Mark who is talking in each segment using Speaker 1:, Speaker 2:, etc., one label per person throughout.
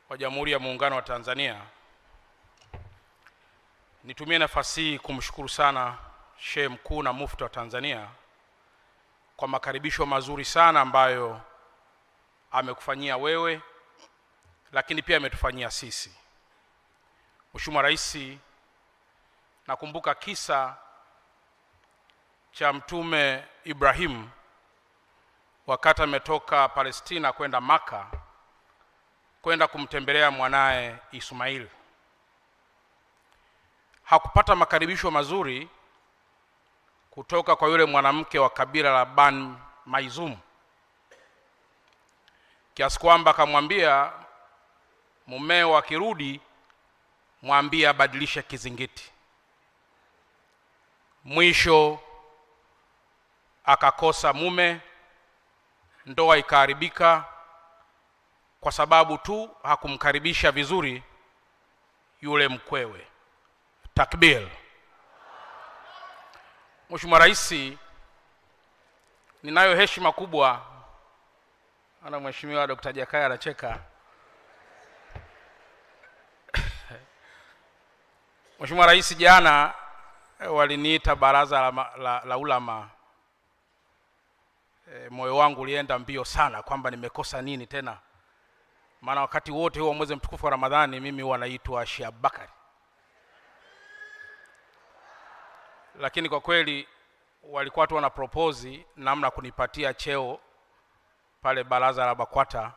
Speaker 1: wa Jamhuri ya Muungano wa Tanzania, nitumie nafasi hii kumshukuru sana Sheikh Mkuu na Mufti wa Tanzania kwa makaribisho mazuri sana ambayo amekufanyia wewe, lakini pia ametufanyia sisi. Mheshimiwa Rais, nakumbuka kisa cha Mtume Ibrahim wakati ametoka Palestina kwenda Maka kwenda kumtembelea mwanae Ismail. Hakupata makaribisho mazuri kutoka kwa yule mwanamke wa kabila la Bani Maizum, kiasi kwamba akamwambia mumeo akirudi mwambie abadilishe kizingiti. Mwisho akakosa mume, ndoa ikaharibika kwa sababu tu hakumkaribisha vizuri yule mkwewe. Takbir. Mheshimiwa Rais, ninayo heshima kubwa, ana Mheshimiwa Dr. Jakaya anacheka. Mheshimiwa Rais, jana waliniita baraza la ulama. Moyo wangu ulienda mbio sana kwamba nimekosa nini tena, maana wakati wote huo mwezi mtukufu wa Ramadhani mimi huwa naitwa Sheikh Bakari. Lakini kwa kweli walikuwa tu wana propose namna kunipatia cheo pale baraza la BAKWATA,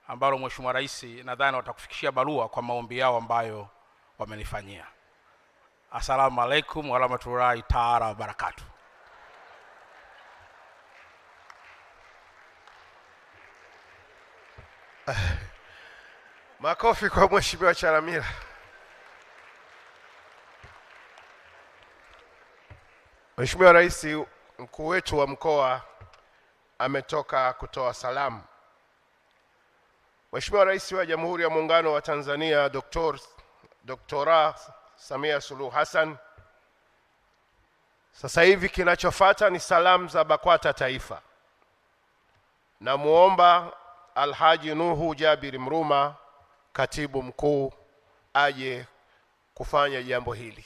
Speaker 1: ambalo Mheshimiwa Rais nadhani watakufikishia barua kwa maombi yao ambayo wamenifanyia. Asalamu alaykum wa rahmatullahi ta'ala wa barakatuh.
Speaker 2: Makofi kwa Mheshimiwa Chalamila. Mheshimiwa Rais, mkuu wetu wa mkoa ametoka kutoa salamu. Mheshimiwa Rais wa Jamhuri ya Muungano wa Tanzania Dr. Samia Suluhu Hassan, sasa hivi kinachofuata ni salamu za BAKWATA Taifa. Na muomba Alhaji Nuhu Jabir Mruma, katibu mkuu, aje kufanya jambo hili.